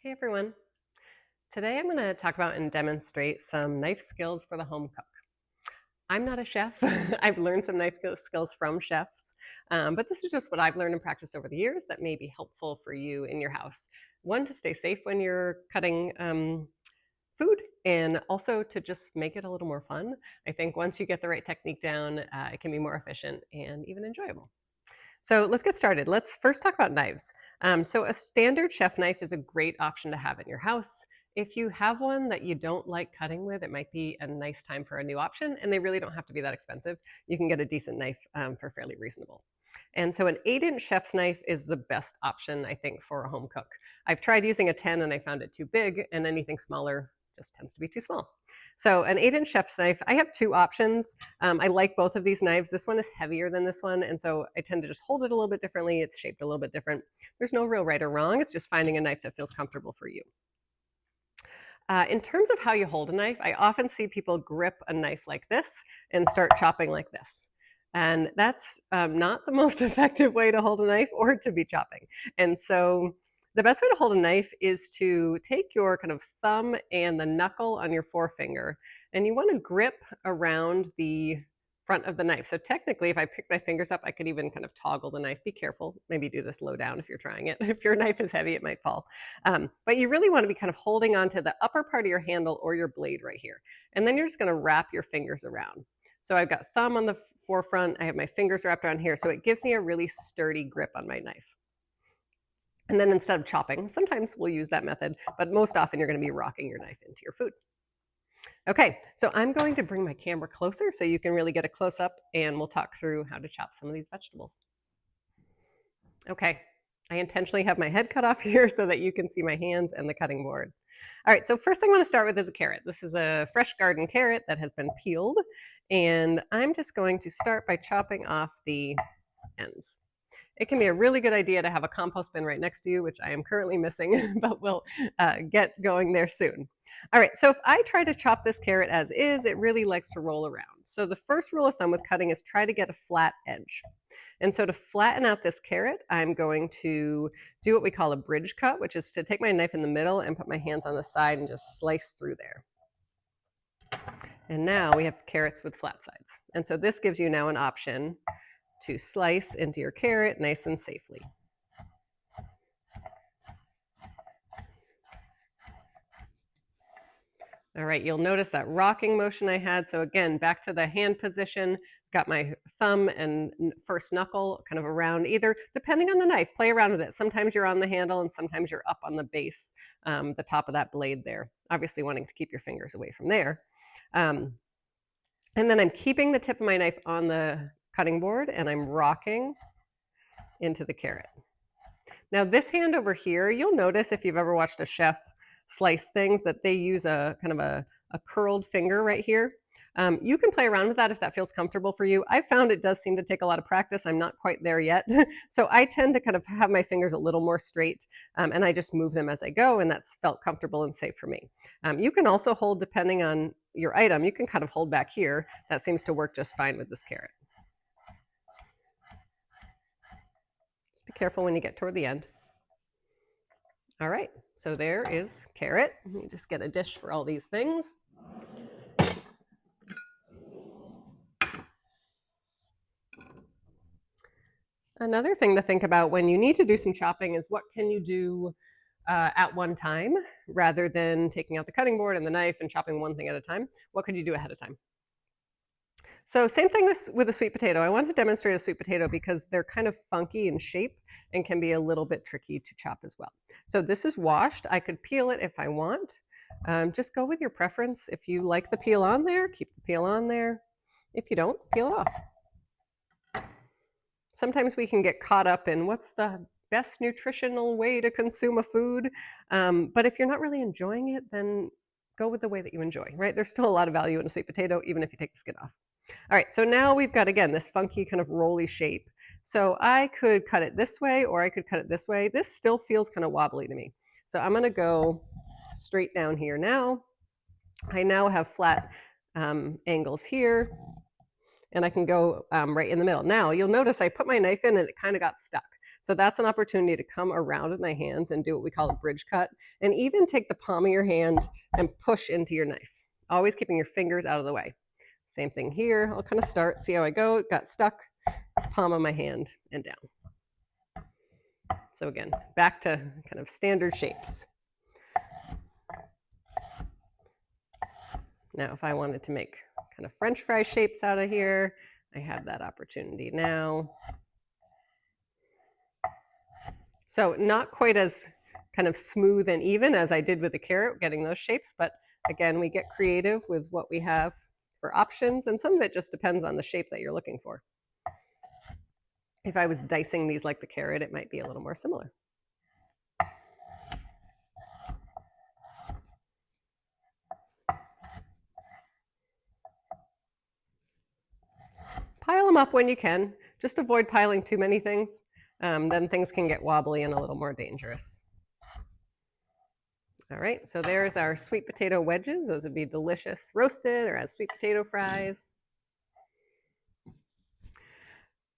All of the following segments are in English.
Hey everyone. Today I'm going to talk about and demonstrate some knife skills for the home cook. I'm not a chef. I've learned some knife skills from chefs, but this is just what I've learned and practiced over the years that may be helpful for you in your house. One, to stay safe when you're cutting food, and also to just make it a little more fun. I think once you get the right technique down, it can be more efficient and even enjoyable. So let's get started. Let's first talk about knives. So a standard chef knife is a great option to have in your house. If you have one that you don't like cutting with, it might be a nice time for a new option, and they really don't have to be that expensive. You can get a decent knife for fairly reasonable. And so an 8-inch chef's knife is the best option, I think, for a home cook. I've tried using a 10 and I found it too big, and anything smaller just tends to be too small. So an 8-inch chef's knife, I have two options. I like both of these knives. This one is heavier than this one, and so I tend to just hold it a little bit differently. It's shaped a little bit different. There's no real right or wrong. It's just finding a knife that feels comfortable for you. In terms of how you hold a knife, I often see people grip a knife like this and start chopping like this. And that's not the most effective way to hold a knife or to be chopping. And so the best way to hold a knife is to take your kind of thumb and the knuckle on your forefinger, and you want to grip around the front of the knife. So technically, if I pick my fingers up, I could even kind of toggle the knife. Be careful. Maybe do this low down if you're trying it. If your knife is heavy, it might fall. But you really want to be kind of holding onto the upper part of your handle or your blade right here. And then you're just going to wrap your fingers around. So I've got thumb on the forefront. I have my fingers wrapped around here. So it gives me a really sturdy grip on my knife. And then instead of chopping, sometimes we'll use that method, but most often you're going to be rocking your knife into your food. Okay, so I'm going to bring my camera closer so you can really get a close up, and we'll talk through how to chop some of these vegetables. Okay, I intentionally have my head cut off here so that you can see my hands and the cutting board. All right, so first thing I want to start with is a carrot. This is a fresh garden carrot that has been peeled, and I'm just going to start by chopping off the ends. It can be a really good idea to have a compost bin right next to you, which I am currently missing, but we'll get going there soon. All right, so if I try to chop this carrot as is, it really likes to roll around. So the first rule of thumb with cutting is try to get a flat edge. And so to flatten out this carrot, I'm going to do what we call a bridge cut, which is to take my knife in the middle and put my hands on the side and just slice through there. And now we have carrots with flat sides. And so this gives you now an option to slice into your carrot nice and safely. All right, you'll notice that rocking motion I had. So again, back to the hand position, got my thumb and first knuckle kind of around either, depending on the knife, play around with it. Sometimes you're on the handle and sometimes you're up on the base, the top of that blade there, obviously wanting to keep your fingers away from there. And then I'm keeping the tip of my knife on the cutting board and I'm rocking into the carrot. Now this hand over here, you'll notice if you've ever watched a chef slice things that they use a kind of a curled finger right here. You can play around with that if that feels comfortable for you. I found it does seem to take a lot of practice. I'm not quite there yet. So I tend to kind of have my fingers a little more straight, and I just move them as I go, and that's felt comfortable and safe for me. You can also hold, depending on your item, you can kind of hold back here. That seems to work just fine with this carrot. Just be careful when you get toward the end. All right, so there is carrot. Let me just get a dish for all these things. Another thing to think about when you need to do some chopping is what can you do at one time rather than taking out the cutting board and the knife and chopping one thing at a time. What could you do ahead of time? So same thing with a sweet potato. I want to demonstrate a sweet potato because they're kind of funky in shape and can be a little bit tricky to chop as well. So this is washed. I could peel it if I want. Just go with your preference. If you like the peel on there, keep the peel on there. If you don't, peel it off. Sometimes we can get caught up in what's the best nutritional way to consume a food. But if you're not really enjoying it, then go with the way that you enjoy, right? There's still a lot of value in a sweet potato, even if you take the skin off. All right, so now we've got, again, this funky kind of rolly shape. So I could cut it this way or I could cut it this way. This still feels kind of wobbly to me. So I'm gonna go straight down here now. I now have flat angles here and I can go right in the middle. Now you'll notice I put my knife in and it kind of got stuck. So that's an opportunity to come around with my hands and do what we call a bridge cut, and even take the palm of your hand and push into your knife, always keeping your fingers out of the way. Same thing here. I'll kind of start, see how I go. Got stuck, palm of my hand and down. So again, back to kind of standard shapes. Now, if I wanted to make kind of French fry shapes out of here, I have that opportunity now. So not quite as kind of smooth and even as I did with the carrot, getting those shapes, but again, we get creative with what we have for options, and some of it just depends on the shape that you're looking for. If I was dicing these like the carrot, it might be a little more similar. Pile them up when you can. Just avoid piling too many things. Then things can get wobbly and a little more dangerous. All right, so there's our sweet potato wedges. Those would be delicious roasted or as sweet potato fries.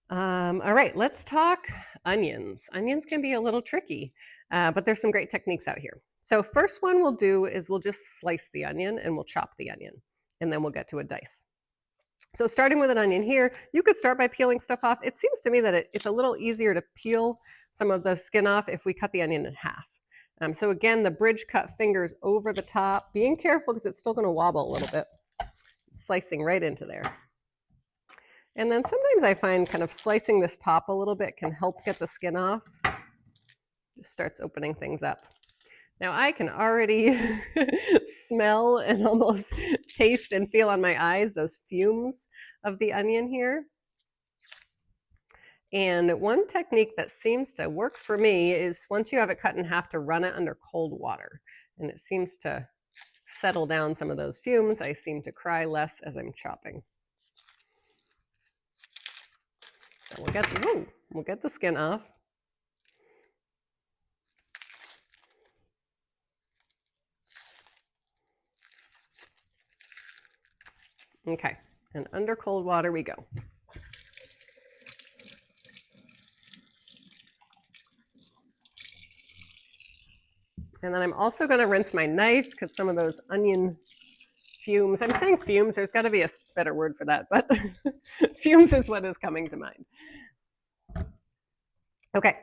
All right, let's talk onions. Onions can be a little tricky, but there's some great techniques out here. So first one we'll do is we'll just slice the onion and we'll chop the onion, and then we'll get to a dice. So starting with an onion here, you could start by peeling stuff off. It seems to me that it's a little easier to peel some of the skin off if we cut the onion in half. So again, the bridge cut fingers over the top, being careful because it's still going to wobble a little bit, slicing right into there. And then sometimes I find kind of slicing this top a little bit can help get the skin off. Just starts opening things up. Now I can already smell and almost taste and feel on my eyes those fumes of the onion here. And one technique that seems to work for me is once you have it cut in half, to run it under cold water. And it seems to settle down some of those fumes. I seem to cry less as I'm chopping. So we'll get the skin off. Okay, and under cold water we go. And then I'm also going to rinse my knife because some of those onion fumes, I'm saying fumes, there's got to be a better word for that, but fumes is what is coming to mind. Okay,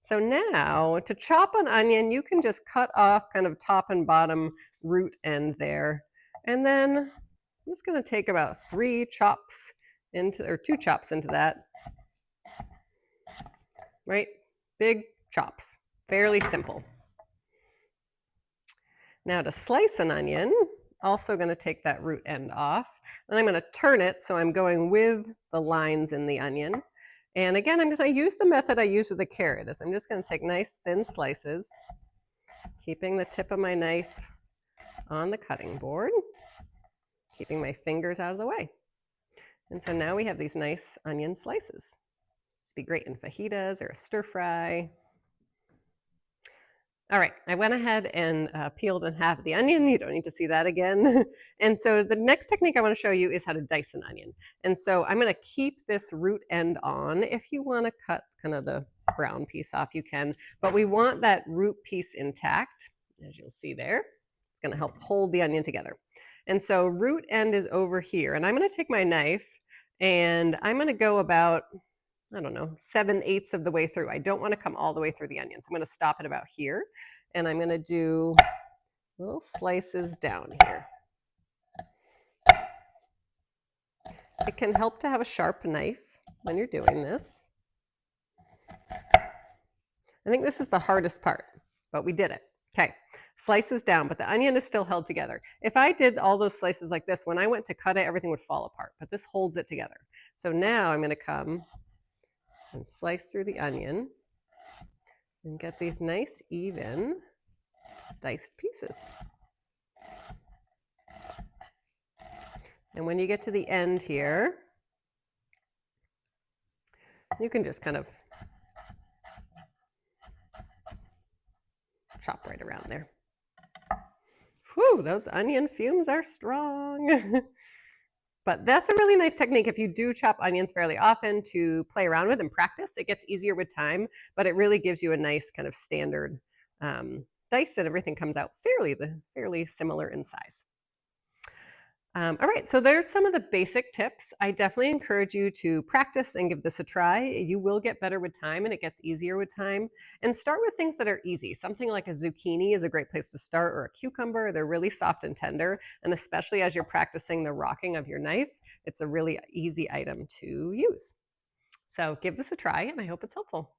so now to chop an onion, you can just cut off kind of top and bottom root end there. And then I'm just going to take about 2 chops into that. Right? Big chops. Fairly simple. Now to slice an onion, also going to take that root end off. And I'm going to turn it so I'm going with the lines in the onion. And again, I'm going to use the method I use with the carrot. I'm just going to take nice thin slices, keeping the tip of my knife on the cutting board, keeping my fingers out of the way. And so now we have these nice onion slices. This would be great in fajitas or a stir fry. All right, I went ahead and peeled in half the onion. You don't need to see that again. And so the next technique I want to show you is how to dice an onion. And so I'm going to keep this root end on. If you want to cut kind of the brown piece off, you can. But we want that root piece intact, as you'll see there. It's going to help hold the onion together. And so root end is over here. And I'm going to take my knife and I'm going to go about, I don't know, 7/8 of the way through. I don't want to come all the way through the onion. So I'm going to stop at about here. And I'm going to do little slices down here. It can help to have a sharp knife when you're doing this. I think this is the hardest part, but we did it. Okay, slices down, but the onion is still held together. If I did all those slices like this, when I went to cut it, everything would fall apart, but this holds it together. So now I'm going to come and slice through the onion and get these nice, even, diced pieces. And when you get to the end here, you can just kind of chop right around there. Whew, those onion fumes are strong. But that's a really nice technique if you do chop onions fairly often to play around with and practice. It gets easier with time, but it really gives you a nice kind of standard dice, and everything comes out fairly similar in size. All right, so there's some of the basic tips. I definitely encourage you to practice and give this a try. You will get better with time and it gets easier with time. And start with things that are easy. Something like a zucchini is a great place to start, or a cucumber. They're really soft and tender. And especially as you're practicing the rocking of your knife, it's a really easy item to use. So give this a try, and I hope it's helpful.